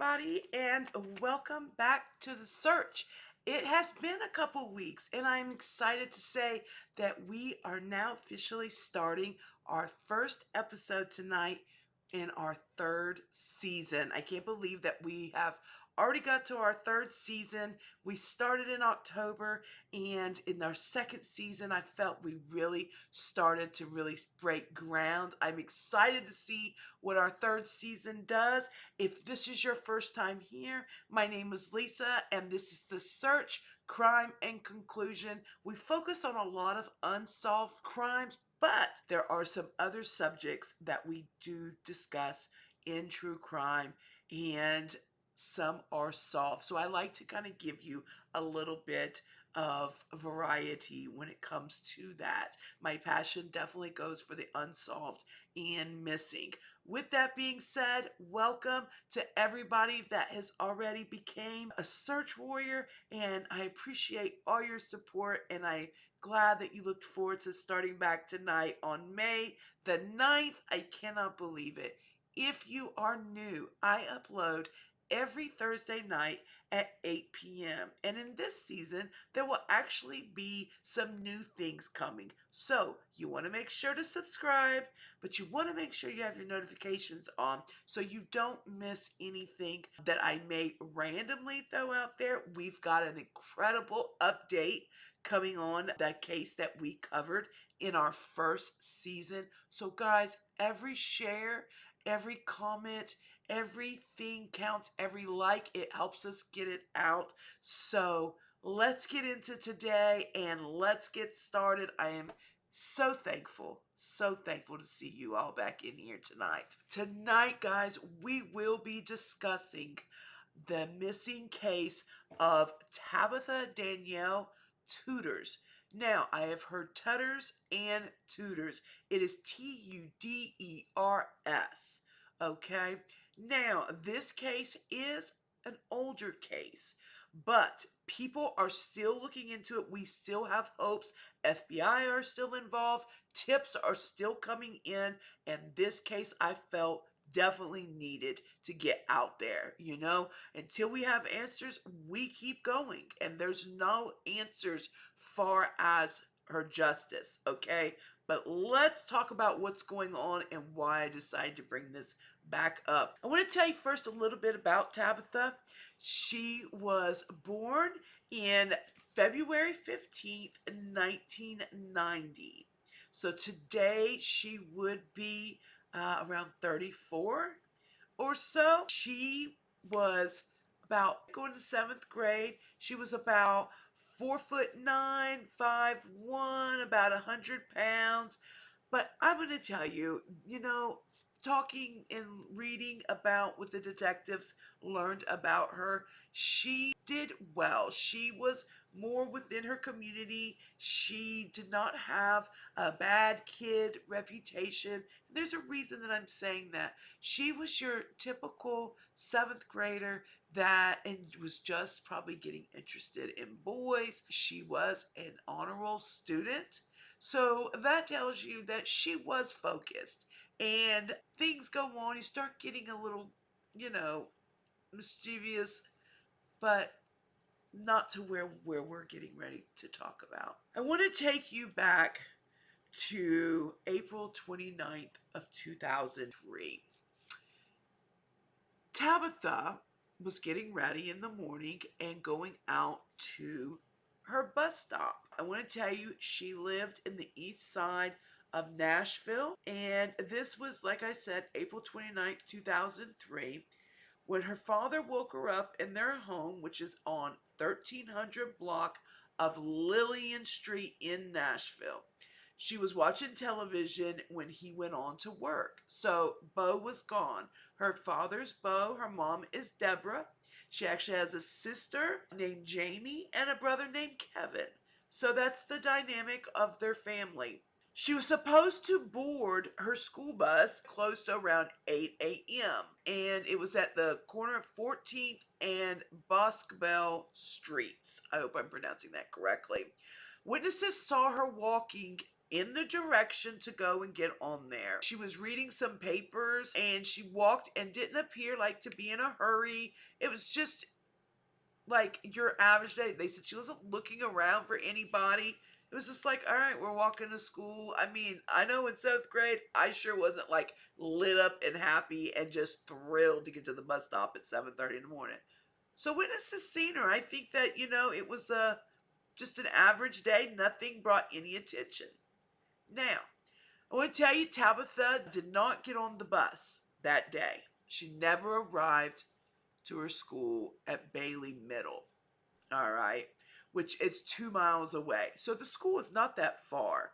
everybody, and welcome back to the search. It has been a couple weeks, and I'm excited to say that we are now officially starting our first episode tonight in our third season. I can't believe that we have already got to our third season. We started in October, and in our second season, I felt we really started to really break ground. I'm excited to see what our third season does. If this is your first time here, my name is Lisa, and this is the Search, Crime, and Conclusion. We focus on a lot of unsolved crimes, but there are some other subjects that we do discuss in true crime, and some are solved. So I like to kind of give you a little bit of variety when it comes to that. My passion definitely goes for the unsolved and missing. With that being said, welcome to everybody that has already became a search warrior, and I appreciate all your support, and I'm glad that you looked forward to starting back tonight on May the 9th. I cannot believe it. If you are new, I upload every Thursday night at 8 p.m. And in this season, there will actually be some new things coming. So you want to make sure to subscribe, but you want to make sure you have your notifications on so you don't miss anything that I may randomly throw out there. We've got an incredible update coming on that case that we covered in our first season. So guys, every share, every comment, everything counts. Every like, it helps us get it out. So let's get into today and let's get started. I am so thankful to see you all back in here tonight. Tonight, guys, we will be discussing the missing case of Tabitha Danielle Tuders. Now, I have heard Tutters and Tuders. It is Tuders. Okay? Now, this case is an older case, but people are still looking into it. We still have hopes. FBI are still involved. Tips are still coming in. And this case, I felt definitely needed to get out there. Until we have answers, we keep going, and there's no answers far as her justice. Okay, but let's talk about what's going on and why I decided to bring this back up. I want to tell you first a little bit about Tabitha. She was born in February 15th, 1990. So today she would be around 34 or so. She was about going to seventh grade. She was about 4'9", 5'1", about 100 pounds. But I'm going to tell you, talking and reading about what the detectives learned about her, she did well. She was more within her community. She did not have a bad kid reputation. There's a reason that I'm saying that. She was your typical seventh grader that and was just probably getting interested in boys. She was an honor roll student. So that tells you that she was focused. And things go on. You start getting a little, mischievous, but not to where we're getting ready to talk about. I want to take you back to April 29th of 2003. Tabitha was getting ready in the morning and going out to her bus stop. I want to tell you, she lived in the east side of Nashville, and this was, like I said, April 29th, 2003, when her father woke her up in their home, which is on 1300 block of Lillian Street in Nashville. She was watching television when he went on to work. So Bo was gone. Her father's Bo. Her mom is Deborah. She actually has a sister named Jamie and a brother named Kevin. So that's the dynamic of their family. She was supposed to board her school bus close to around 8 a.m. And it was at the corner of 14th and Boscobel Streets. I hope I'm pronouncing that correctly. Witnesses saw her walking in the direction to go and get on there. She was reading some papers and she walked and didn't appear like to be in a hurry. It was just like your average day. They said she wasn't looking around for anybody. It was just like, all right, we're walking to school. I mean, I know in seventh grade, I sure wasn't like lit up and happy and just thrilled to get to the bus stop at 7:30 in the morning. So witnesses seen her. I think that, it was just an average day. Nothing brought any attention. Now, I want to tell you, Tabitha did not get on the bus that day. She never arrived to her school at Bailey Middle, all right, which is 2 miles away. So the school is not that far.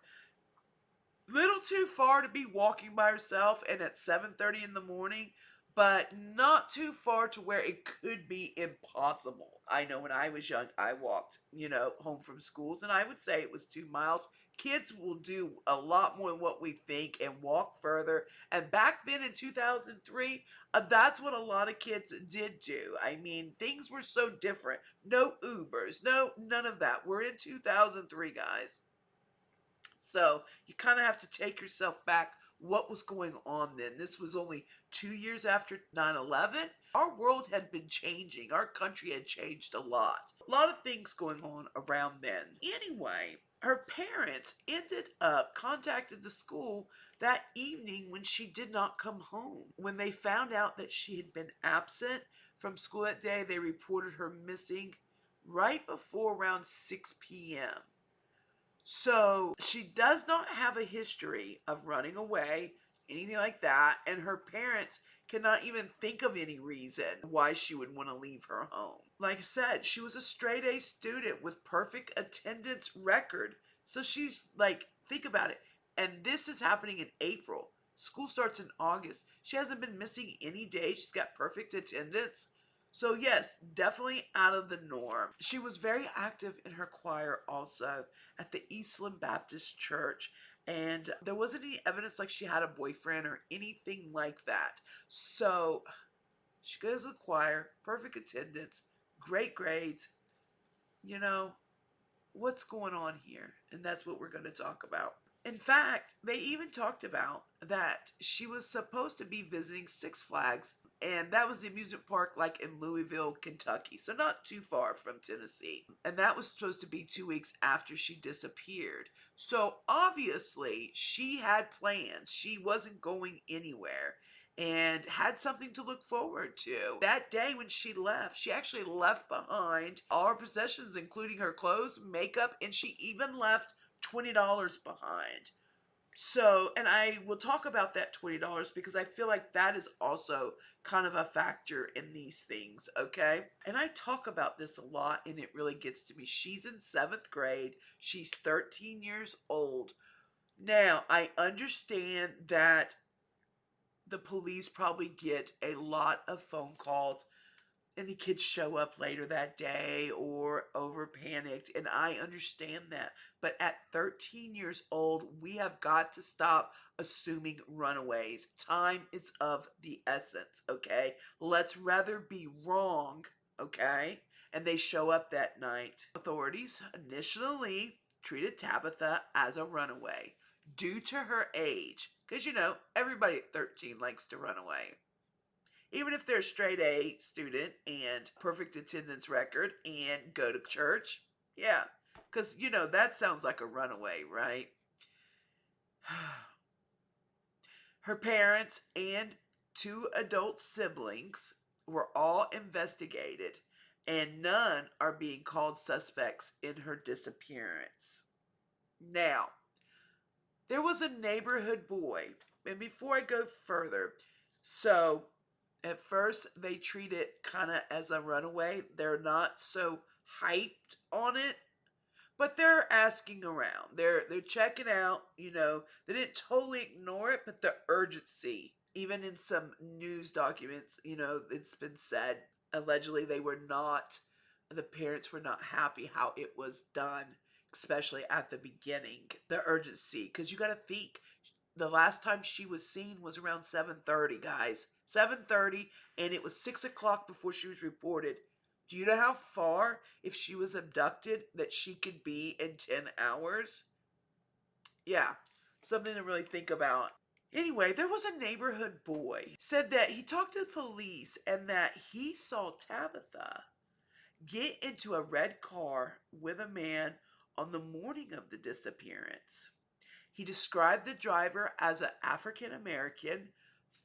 Little too far to be walking by herself and at 7:30 in the morning, but not too far to where it could be impossible. I know when I was young, I walked, home from schools, and I would say it was 2 miles. Kids will do a lot more than what we think and walk further. And back then in 2003, that's what a lot of kids did do. I mean, things were so different. No Ubers, none of that. We're in 2003, guys. So you kind of have to take yourself back. What was going on then? This was only 2 years after 9/11. Our world had been changing. Our country had changed a lot. A lot of things going on around then. Anyway, her parents ended up contacting the school that evening when she did not come home. When they found out that she had been absent from school that day, they reported her missing right before around 6 p.m. So she does not have a history of running away, anything like that, and her parents cannot even think of any reason why she would want to leave her home. Like I said, she was a straight A student with perfect attendance record. So she's like, think about it. And this is happening in April. School starts in August. She hasn't been missing any days. She's got perfect attendance. So yes, definitely out of the norm. She was very active in her choir also at the Eastland Baptist Church. And there wasn't any evidence like she had a boyfriend or anything like that. So she goes to the choir, perfect attendance, great grades. What's going on here? And that's what we're going to talk about. In fact, they even talked about that she was supposed to be visiting Six Flags, and that was the amusement park like in Louisville, Kentucky, so not too far from Tennessee. And that was supposed to be 2 weeks after she disappeared. So obviously, she had plans. She wasn't going anywhere and had something to look forward to. That day when she left, she actually left behind all her possessions, including her clothes, makeup, and she even left $20 behind. So, and I will talk about that $20 because I feel like that is also kind of a factor in these things, okay? And I talk about this a lot and it really gets to me. She's in seventh grade. She's 13 years old. Now, I understand that the police probably get a lot of phone calls and the kids show up later that day or over panicked, and I understand that. But at 13 years old, we have got to stop assuming runaways. Time is of the essence, okay? Let's rather be wrong, okay? And they show up that night. Authorities initially treated Tabitha as a runaway due to her age. Because, everybody at 13 likes to run away. Even if they're a straight A student and perfect attendance record and go to church. Yeah, because, that sounds like a runaway, right? Her parents and 2 adult siblings were all investigated, and none are being called suspects in her disappearance. Now, there was a neighborhood boy, and before I go further, so at first they treat it kind of as a runaway. They're not so hyped on it, but they're asking around. They're checking out, They didn't totally ignore it, but the urgency, even in some news documents, it's been said allegedly the parents were not happy how it was done, especially at the beginning. The urgency, because you got to think the last time she was seen was around 7:30, guys. 7:30, and it was 6 o'clock before she was reported. Do you know how far, if she was abducted, that she could be in 10 hours? Yeah, something to really think about. Anyway, there was a neighborhood boy said that he talked to the police and that he saw Tabitha get into a red car with a man on the morning of the disappearance. He described the driver as an African American,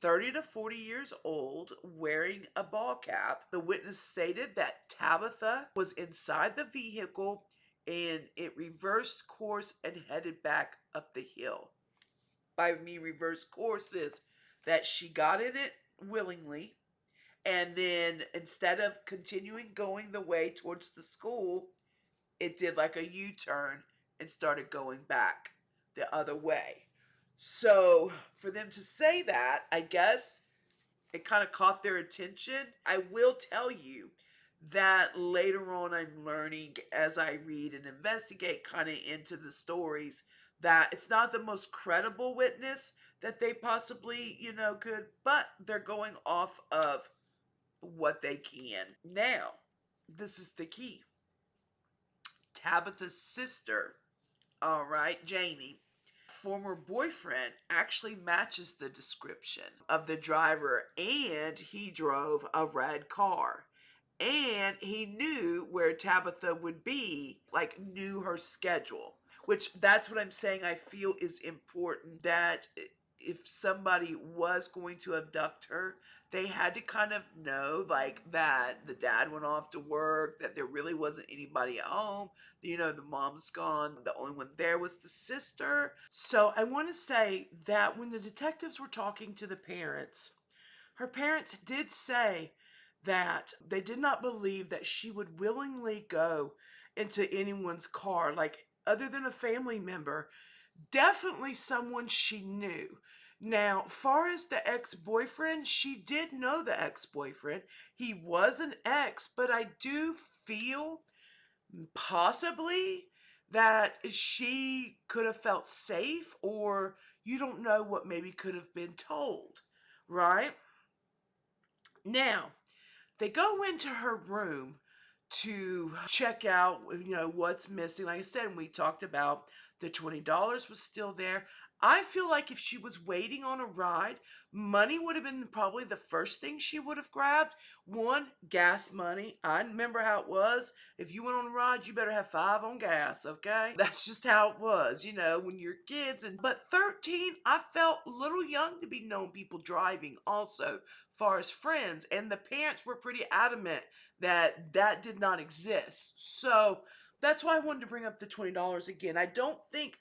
30 to 40 years old, wearing a ball cap. The witness stated that Tabitha was inside the vehicle and it reversed course and headed back up the hill. By me, reverse course is that she got in it willingly, and then instead of continuing going the way towards the school, it did like a U-turn and started going back the other way. So for them to say that, I guess it kind of caught their attention. I will tell you that later on I'm learning as I read and investigate kind of into the stories that it's not the most credible witness that they possibly, could, but they're going off of what they can. Now, this is the key. Tabitha's sister, all right, Jamie, former boyfriend, actually matches the description of the driver, and he drove a red car. And he knew where Tabitha would be, like knew her schedule, which that's what I'm saying I feel is important, that if somebody was going to abduct her, they had to kind of know like that the dad went off to work, that there really wasn't anybody at home, the mom's gone, the only one there was the sister. So I want to say that when the detectives were talking to the parents, her parents did say that they did not believe that she would willingly go into anyone's car, like other than a family member, definitely someone she knew. Now, far as the ex-boyfriend, she did know the ex-boyfriend. He was an ex, but I do feel possibly that she could have felt safe, or you don't know what maybe could have been told, right? Now, they go into her room to check out, what's missing. Like I said, we talked about the $20 was still there. I feel like if she was waiting on a ride, money would have been probably the first thing she would have grabbed. One, gas money. I remember how it was. If you went on a ride, you better have 5 on gas, okay? That's just how it was, when you're kids. But 13, I felt a little young to be knowing people driving also, far as friends. And the parents were pretty adamant that that did not exist. So that's why I wanted to bring up the $20 again. I don't think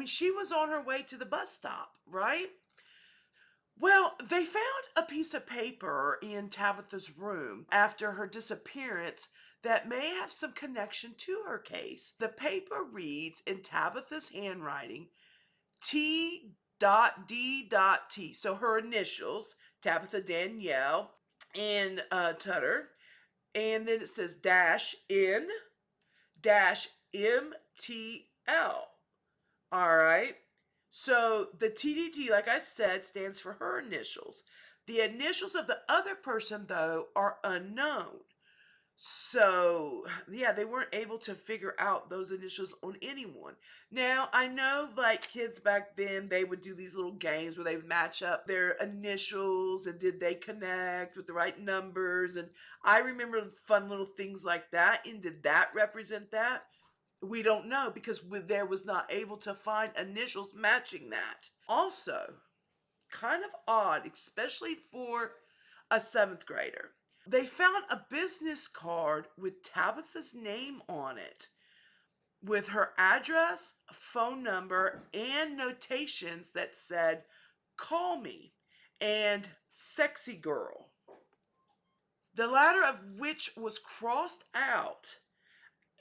she was on her way to the bus stop, right? Well, they found a piece of paper in Tabitha's room after her disappearance that may have some connection to her case. The paper reads in Tabitha's handwriting, T.D.T. So her initials, Tabitha Danielle and Tutter. And then it says dash N dash MTL. All right. So the TDT, like I said, stands for her initials. The initials of the other person, though, are unknown. So, yeah, they weren't able to figure out those initials on anyone. Now, I know, like, kids back then, they would do these little games where they would match up their initials and did they connect with the right numbers. And I remember fun little things like that. And did that represent that? We don't know, because there was not able to find initials matching that. Also, kind of odd, especially for a 7th grader. They found a business card with Tabitha's name on it, with her address, phone number, and notations that said, "Call me," and "Sexy Girl." The latter of which was crossed out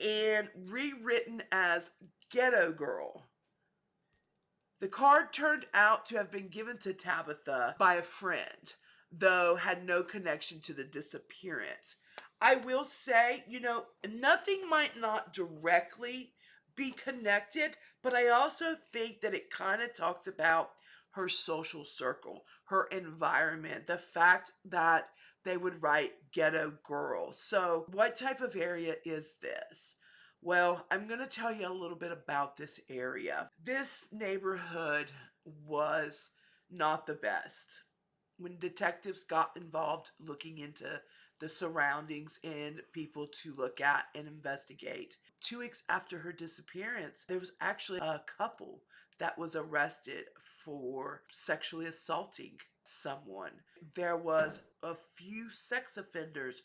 and rewritten as "Ghetto Girl." The card turned out to have been given to Tabitha by a friend, though had no connection to the disappearance. I will say, nothing might not directly be connected, but I also think that it kind of talks about her social circle, her environment, the fact that they would write "Ghetto Girl." So, what type of area is this? Well, I'm going to tell you a little bit about this area. This neighborhood was not the best. When detectives got involved looking into the surroundings and people to look at and investigate, 2 weeks after her disappearance, there was actually a couple that was arrested for sexually assaulting someone. There was a few sex offenders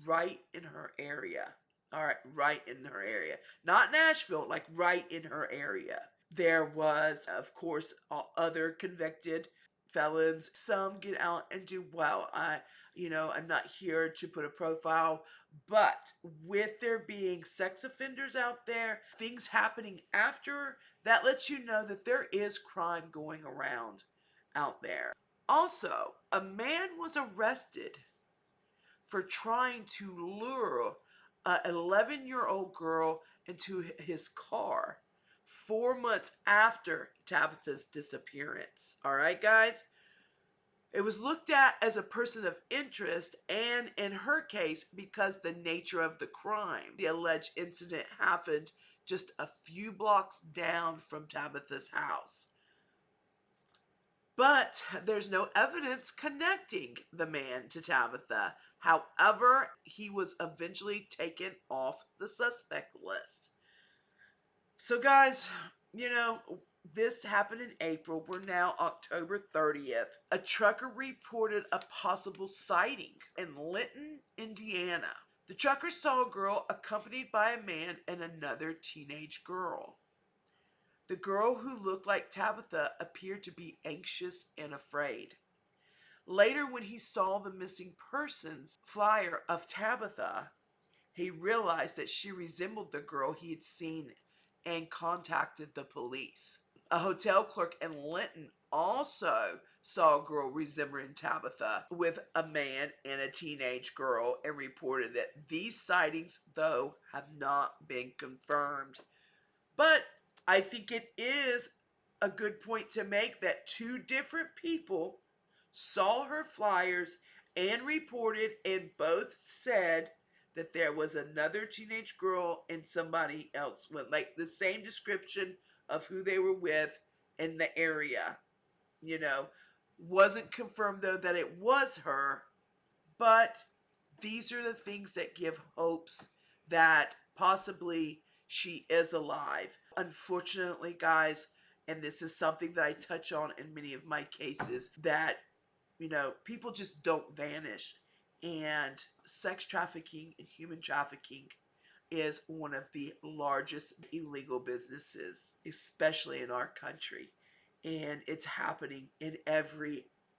right in her area. All right, right in her area. Not Nashville, like right in her area. There was, of course, other convicted felons. Some get out and do well. I'm not here to put a profile, but with there being sex offenders out there, things happening after, that lets you know that there is crime going around out there. Also, a man was arrested for trying to lure an 11-year-old girl into his car 4 months after Tabitha's disappearance. All right, guys? It was looked at as a person of interest, and in her case, because the nature of the crime. The alleged incident happened just a few blocks down from Tabitha's house. But there's no evidence connecting the man to Tabitha. However, he was eventually taken off the suspect list. So, guys, you know, this happened in April. We're now October 30th. A trucker reported a possible sighting in Linton, Indiana. The trucker saw a girl accompanied by a man and another teenage girl. The girl, who looked like Tabitha, appeared to be anxious and afraid. Later, when he saw the missing persons flyer of Tabitha, he realized that she resembled the girl he had seen and contacted the police. A hotel clerk in Linton also saw a girl resembling Tabitha with a man and a teenage girl and reported that these sightings, though, have not been confirmed. But I think it is a good point to make that two different people saw her flyers and reported, and both said that there was another teenage girl and somebody else with like the same description of who they were with in the area. You know, wasn't confirmed though that it was her, but these are the things that give hopes that possibly she is alive. Unfortunately, guys, and this is something that I touch on in many of my cases, that people just don't vanish. And sex trafficking and human trafficking is one of the largest illegal businesses, especially in our country. And it's happening in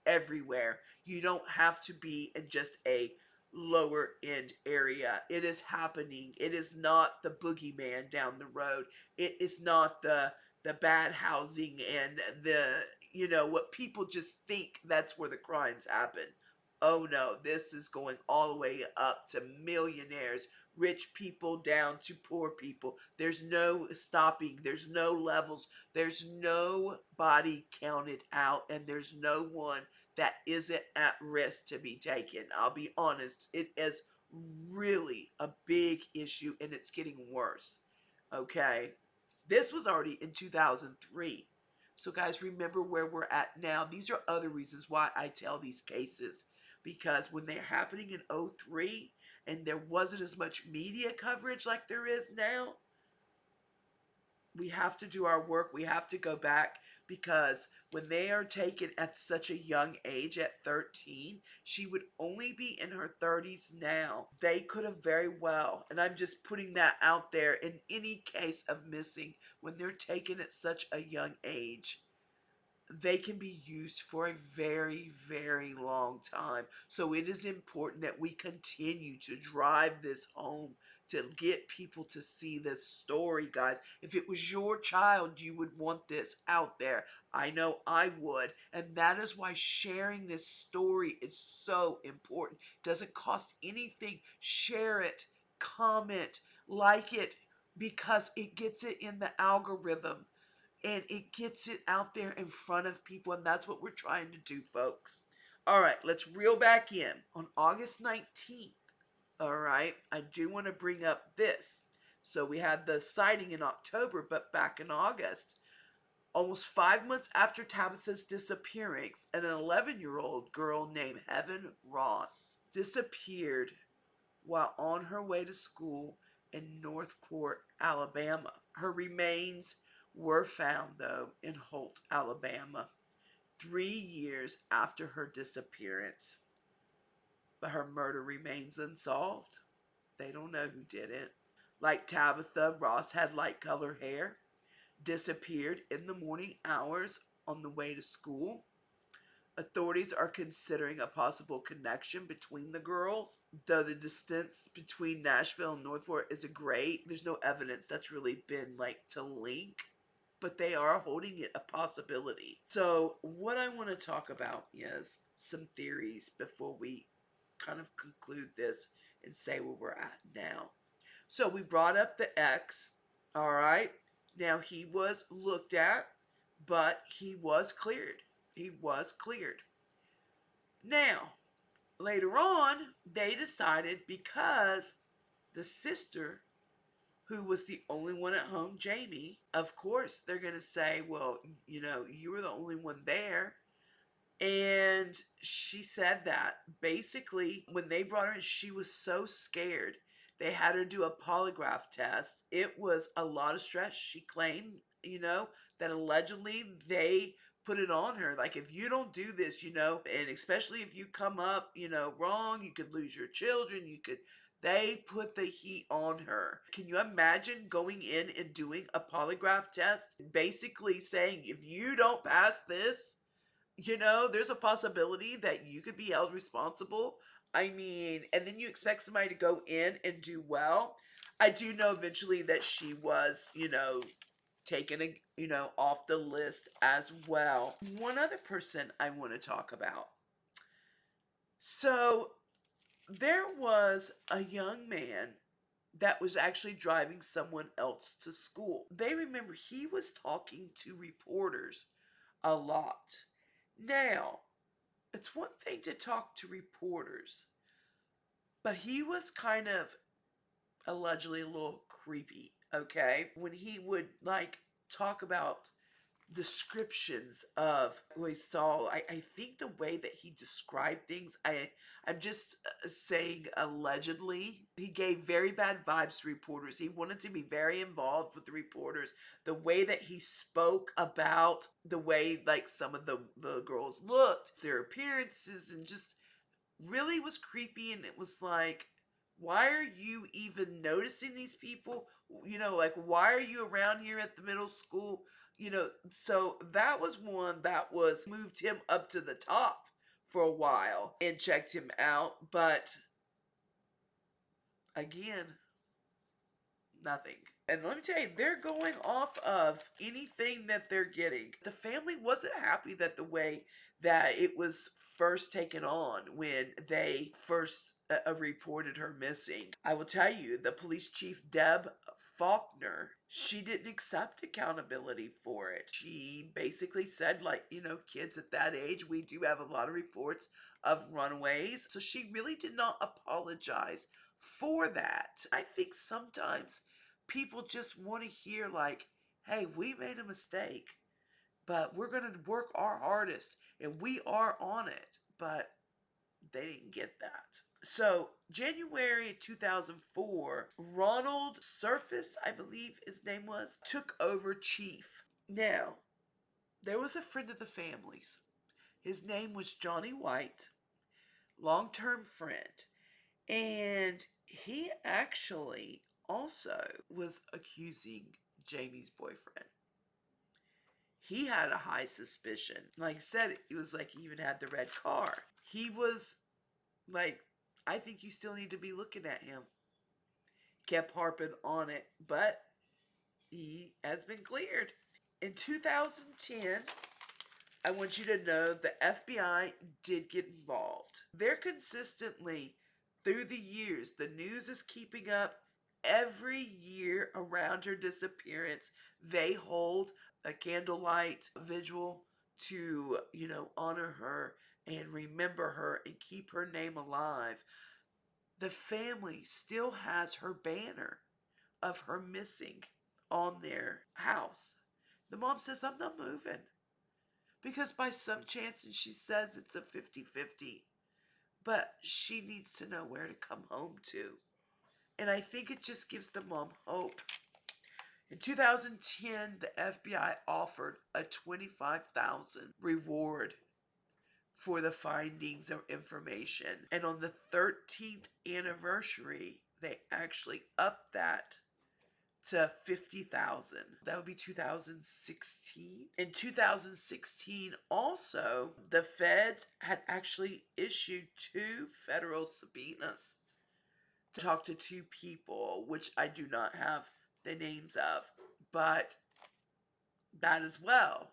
everywhere. You don't have to be in just a lower end area. It is happening. It is not the boogeyman down the road. It is not the bad housing and the what people just think that's where the crimes happen. Oh no, this is going all the way up to millionaires, rich people down to poor people. There's no stopping, there's no levels, there's nobody counted out, and there's no one that isn't at risk to be taken. I'll be honest, it is really a big issue and it's getting worse. Okay? This was already in 2003. So, guys, remember where we're at now. These are other reasons why I tell these cases. Because when they're happening in '03 and there wasn't as much media coverage like there is now, we have to do our work. We have to go back, because when they are taken at such a young age, at 13, she would only be in her 30s now. They could have very well, and I'm just putting that out there, in any case of missing, when they're taken at such a young age, they can be used for a very, very long time. So it is important that we continue to drive this home, to get people to see this story, guys. If it was your child, you would want this out there. I know I would. And that is why sharing this story is so important. It doesn't cost anything. Share it, comment, like it, because it gets it in the algorithm and it gets it out there in front of people, and that's what we're trying to do, folks. All right, let's reel back in. On August 19th, all right, I do want to bring up this. So we had the sighting in October, but back in August, almost 5 months after Tabitha's disappearance, an 11-year-old girl named Heaven Ross disappeared while on her way to school in Northport, Alabama. Her remains were found, though, in Holt, Alabama, 3 years after her disappearance. But her murder remains unsolved. They don't know who did it. Like Tabitha, Ross had light colored hair, disappeared in the morning hours on the way to school. Authorities are considering a possible connection between the girls, though the distance between Nashville and Northport is great. There's no evidence that's really been to link, but they are holding it a possibility. So, what I want to talk about is some theories before we kind of conclude this and say where we're at now. So, we brought up the ex, all right? Now, he was looked at, but he was cleared. He was cleared. Now, later on, they decided because the sister, who was the only one at home, Jamie, of course, they're going to say, well, you were the only one there. And she said that basically when they brought her in, she was so scared. They had her do a polygraph test. It was a lot of stress. She claimed, that allegedly they put it on her. Like, if you don't do this, and especially if you come up, wrong, you could lose your children. They put the heat on her. Can you imagine going in and doing a polygraph test? Basically saying, if you don't pass this, there's a possibility that you could be held responsible. I mean, and then you expect somebody to go in and do well. I do know eventually that she was, taken, off the list as well. One other person I want to talk about. So, there was a young man that was actually driving someone else to school. They remember he was talking to reporters a lot. Now, it's one thing to talk to reporters, but he was kind of allegedly a little creepy, okay? When he would talk about descriptions of what he saw, I think the way that he described things, I'm just saying allegedly, he gave very bad vibes to reporters. He wanted to be very involved with the reporters. The way that he spoke about the way some of the girls looked, their appearances, and just really was creepy. And it was like, why are you even noticing these people? Why are you around here at the middle school? So that was one that was moved him up to the top for a while and checked him out. But again, nothing. And let me tell you, they're going off of anything that they're getting. The family wasn't happy that the way that it was first taken on when they first reported her missing. I will tell you, the police chief, Deb Faulkner, she didn't accept accountability for it. She basically said, kids at that age, we do have a lot of reports of runaways. So she really did not apologize for that. I think sometimes people just want to hear hey, we made a mistake, but we're going to work our hardest and we are on it. But they didn't get that. So, January 2004, Ronald Surface, I believe his name was, took over chief. Now, there was a friend of the family's. His name was Johnny White, long-term friend. And he actually also was accusing Jamie's boyfriend. He had a high suspicion. Like I said, it was like he even had the red car. He was like, I think you still need to be looking at him. Kept harping on it, but he has been cleared. In 2010, I want you to know the FBI did get involved. They're consistently, through the years, the news is keeping up. Every year around her disappearance, they hold a candlelight vigil to, honor her and remember her and keep her name alive. The family still has her banner of her missing on their house. The mom says, I'm not moving. Because by some chance, and she says it's a 50-50, but she needs to know where to come home to. And I think it just gives the mom hope. In 2010, the FBI offered a $25,000 reward for the findings or information. And on the 13th anniversary, they actually upped that to 50,000. That would be 2016. In 2016, also, the feds had actually issued 2 federal subpoenas to talk to 2 people, which I do not have the names of, but that as well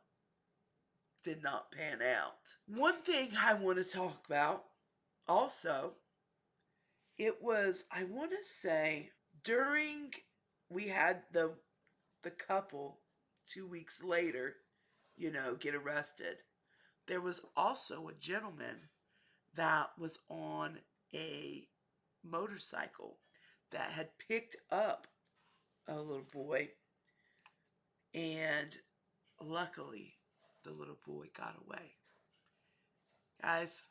did not pan out. One thing I want to talk about also, it was, I want to say, during we had the couple 2 weeks later, get arrested. There was also a gentleman that was on a motorcycle that had picked up a little boy, and luckily the little boy got away. Guys,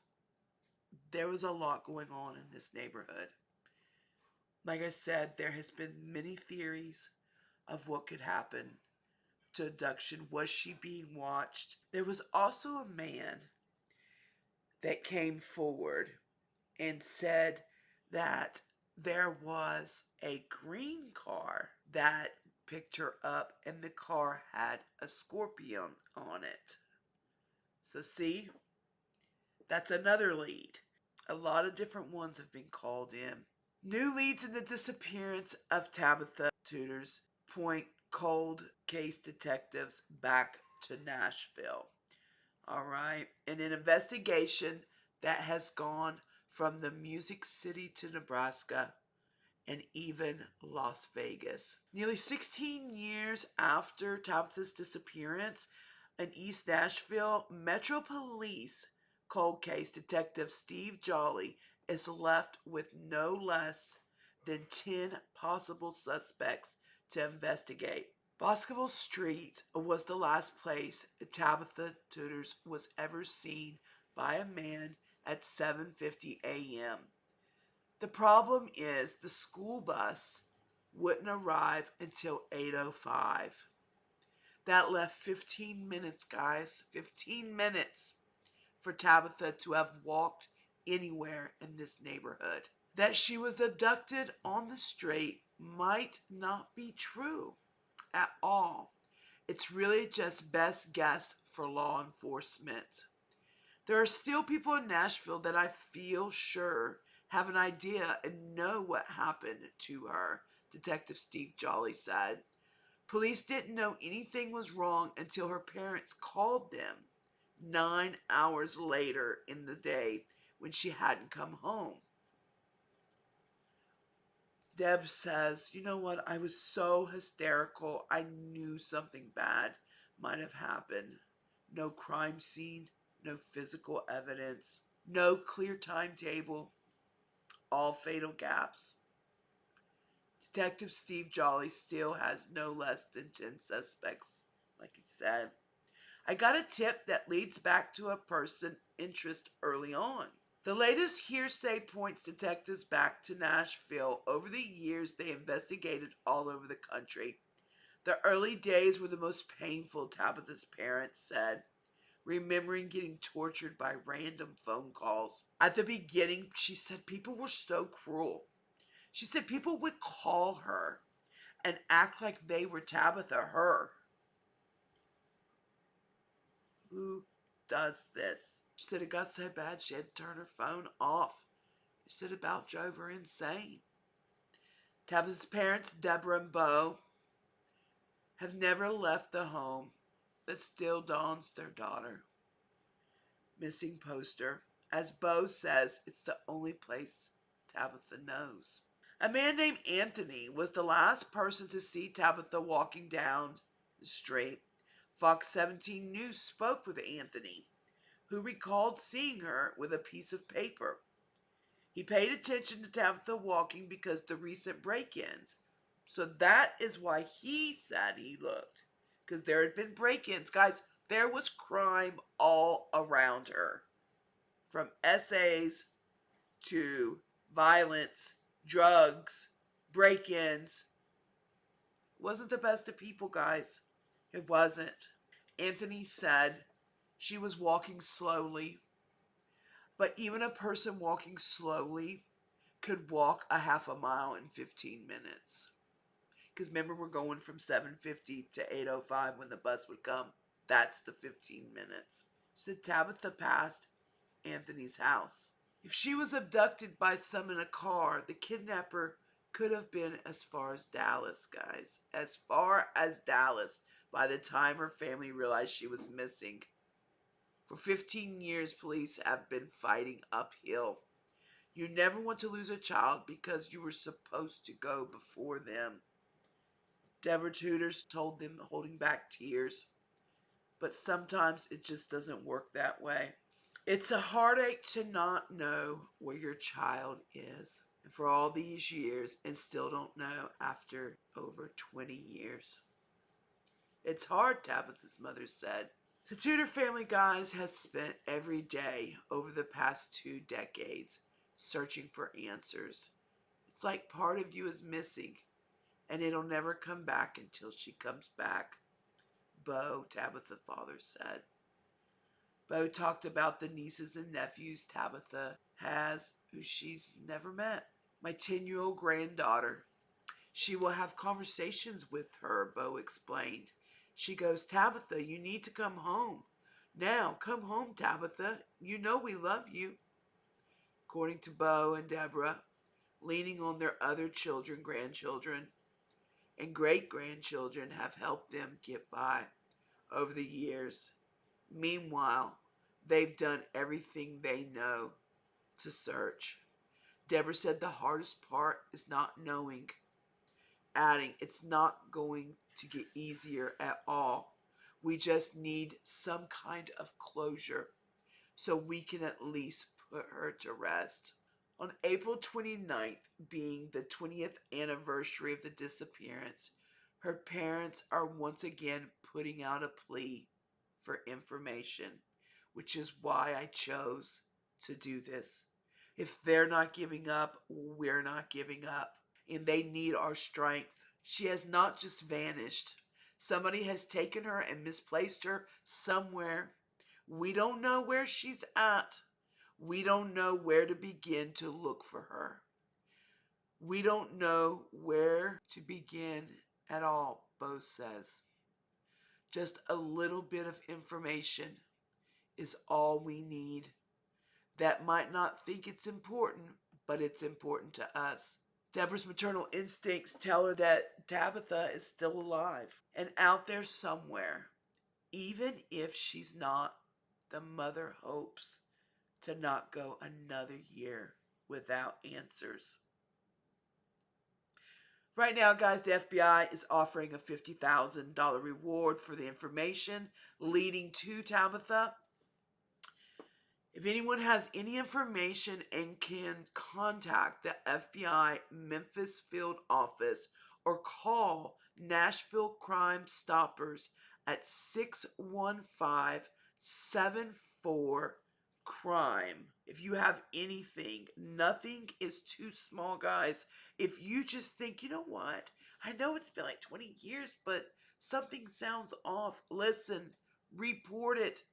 there was a lot going on in this neighborhood. Like I said, there has been many theories of what could happen to abduction. Was she being watched? There was also a man that came forward and said that there was a green car that picked her up, and the car had a scorpion on it. So see, that's another lead. A lot of different ones have been called in. New leads in the disappearance of Tabitha Tuders point cold case detectives back to Nashville. All right. And an investigation that has gone from the Music City to Nebraska and even Las Vegas. Nearly 16 years after Tabitha's disappearance in East Nashville, Metro Police cold case detective Steve Jolly is left with no less than 10 possible suspects to investigate. Boscobel Street was the last place Tabitha Tuders was ever seen by a man at 7:50 a.m. The problem is the school bus wouldn't arrive until 8:05. That left 15 minutes, guys. 15 minutes for Tabitha to have walked anywhere in this neighborhood. That she was abducted on the street might not be true at all. It's really just best guess for law enforcement. There are still people in Nashville that I feel sure have an idea and know what happened to her, Detective Steve Jolly said. Police didn't know anything was wrong until her parents called them 9 hours later in the day when she hadn't come home. Deb says, you know what, I was so hysterical, I knew something bad might have happened. No crime scene, no physical evidence, no clear timetable, all fatal gaps. Detective Steve Jolly still has no less than 10 suspects, like he said. I got a tip that leads back to a person interest early on. The latest hearsay points detectives back to Nashville. Over the years, they investigated all over the country. The early days were the most painful, Tabitha's parents said, remembering getting tortured by random phone calls. At the beginning, she said people were so cruel. She said people would call her and act like they were Tabitha, her. Who does this? She said it got so bad she had to turn her phone off. She said it about drove her insane. Tabitha's parents, Deborah and Bo, have never left the home that still dawns their daughter. Missing poster. As Bo says, it's the only place Tabitha knows. A man named Anthony was the last person to see Tabitha walking down the street. Fox 17 News spoke with Anthony, who recalled seeing her with a piece of paper. He paid attention to Tabitha walking because the recent break-ins So that is why he said he looked. Because there had been break ins. Guys, there was crime all around her. From essays to violence, drugs, break ins. Wasn't the best of people, guys. It wasn't. Anthony said she was walking slowly, but even a person walking slowly could walk a half a mile in 15 minutes. Because remember, we're going from 7:50 to 8:05 when the bus would come. That's the 15 minutes. So Tabitha passed Anthony's house. If she was abducted by some in a car, the kidnapper could have been as far as Dallas, guys. As far as Dallas by the time her family realized she was missing. For 15 years, police have been fighting uphill. You never want to lose a child because you were supposed to go before them. Deborah Tuders told them, holding back tears. But sometimes it just doesn't work that way. It's a heartache to not know where your child is. And for all these years and still don't know after over 20 years. It's hard, Tabitha's mother said. The Tudor family, guys, has spent every day over the past 2 decades searching for answers. It's like part of you is missing, and it'll never come back until she comes back. Bo, Tabitha's father said. Bo talked about the nieces and nephews Tabitha has who she's never met. My 10-year-old granddaughter. She will have conversations with her, Bo explained. She goes, Tabitha, you need to come home. Now, come home, Tabitha. You know we love you. According to Bo and Deborah, leaning on their other children, grandchildren, and great-grandchildren have helped them get by over the years. Meanwhile, they've done everything they know to search. Deborah said the hardest part is not knowing, adding, it's not going to get easier at all. We just need some kind of closure so we can at least put her to rest. On April 29th, being the 20th anniversary of the disappearance, her parents are once again putting out a plea for information, which is why I chose to do this. If they're not giving up, we're not giving up. And they need our strength. She has not just vanished. Somebody has taken her and misplaced her somewhere. We don't know where she's at. We don't know where to begin to look for her. We don't know where to begin at all, Bo says. Just a little bit of information is all we need. That might not think it's important, but it's important to us. Deborah's maternal instincts tell her that Tabitha is still alive and out there somewhere. Even if she's not, the mother hopes to not go another year without answers. Right now, guys, the FBI is offering a $50,000 reward for the information leading to Tabitha. If anyone has any information and can contact the FBI Memphis field office or call Nashville Crime Stoppers at 615-74-CRIME. If you have anything, nothing is too small, guys. If you just think, you know what? I know it's been like 20 years, but something sounds off. Listen, report it.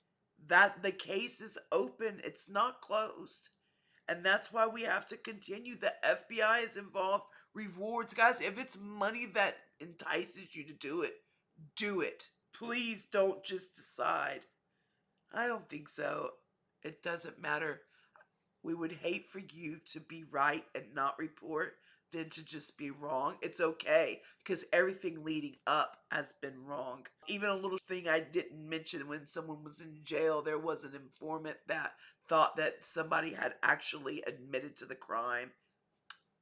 That the case is open. It's not closed. And that's why we have to continue. The FBI is involved. Rewards, guys. If it's money that entices you to do it, do it. Please don't just decide. I don't think so. It doesn't matter. We would hate for you to be right and not report than to just be wrong. It's okay because everything leading up has been wrong. Even a little thing I didn't mention, when someone was in jail, there was an informant that thought that somebody had actually admitted to the crime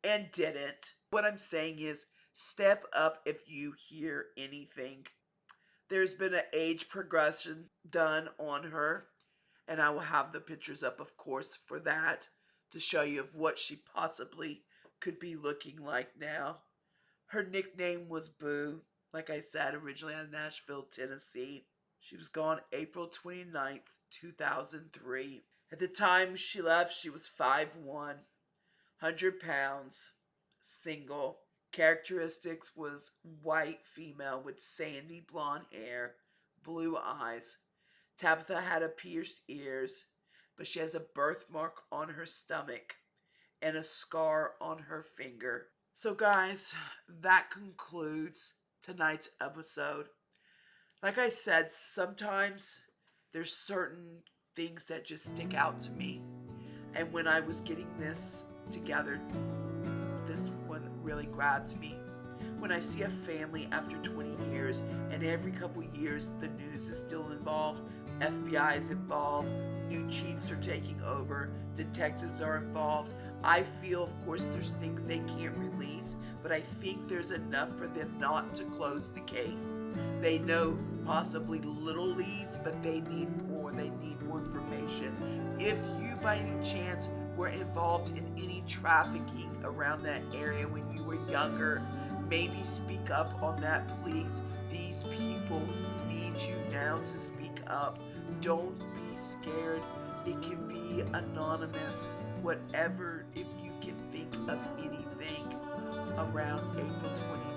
and didn't. What I'm saying is, step up if you hear anything. There's been an age progression done on her, and I will have the pictures up, of course, for that to show you of what she possibly could be looking like now. Her nickname was Boo, like I said, originally out of Nashville, Tennessee. She was gone April 29th, 2003. At the time she left, she was 5'1", 100 pounds, single. Characteristics was white female with sandy blonde hair, blue eyes. Tabitha had a pierced ears, but she has a birthmark on her stomach and a scar on her finger. So guys, that concludes tonight's episode. Like I said, sometimes there's certain things that just stick out to me. And when I was getting this together, this one really grabbed me. When I see a family after 20 years and every couple years the news is still involved, FBI is involved, new chiefs are taking over, detectives are involved. I feel, of course, there's things they can't release, but I think there's enough for them not to close the case. They know possibly little leads, but they need more. They need more information. If you, by any chance, were involved in any trafficking around that area when you were younger, maybe speak up on that, please. These people need you now to speak up. Don't be scared. It can be anonymous, whatever, if you can think of anything around April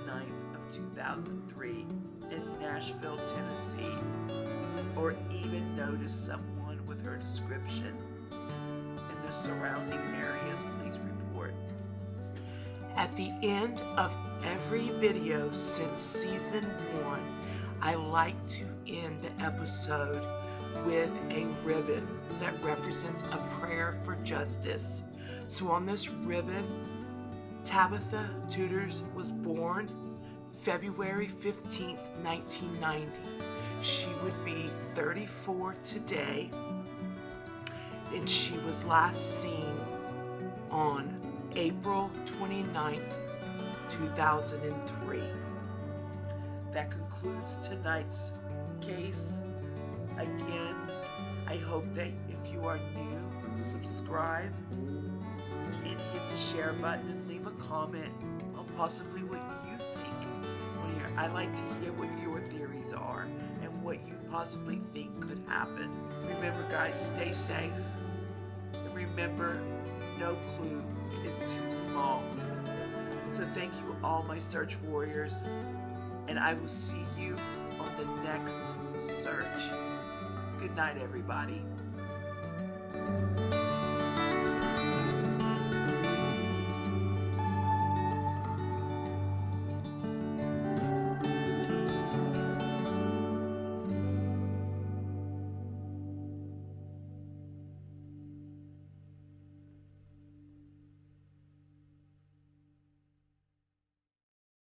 29th of 2003 in Nashville, Tennessee, or even notice someone with her description in the surrounding areas, please report. At the end of every video since season 1, I like to end the episode with a ribbon that represents a prayer for justice. So on this ribbon, Tabitha Tuders was born February 15th, 1990. She would be 34 today, and she was last seen on April 29th, 2003. That concludes tonight's case. Again, I hope that if you are new, subscribe and hit the share button and leave a comment on possibly what you think. I like to hear what your theories are and what you possibly think could happen. Remember, guys, stay safe. And remember, no clue is too small. So thank you, all my search warriors, and I will see you on the next search. Good night, everybody.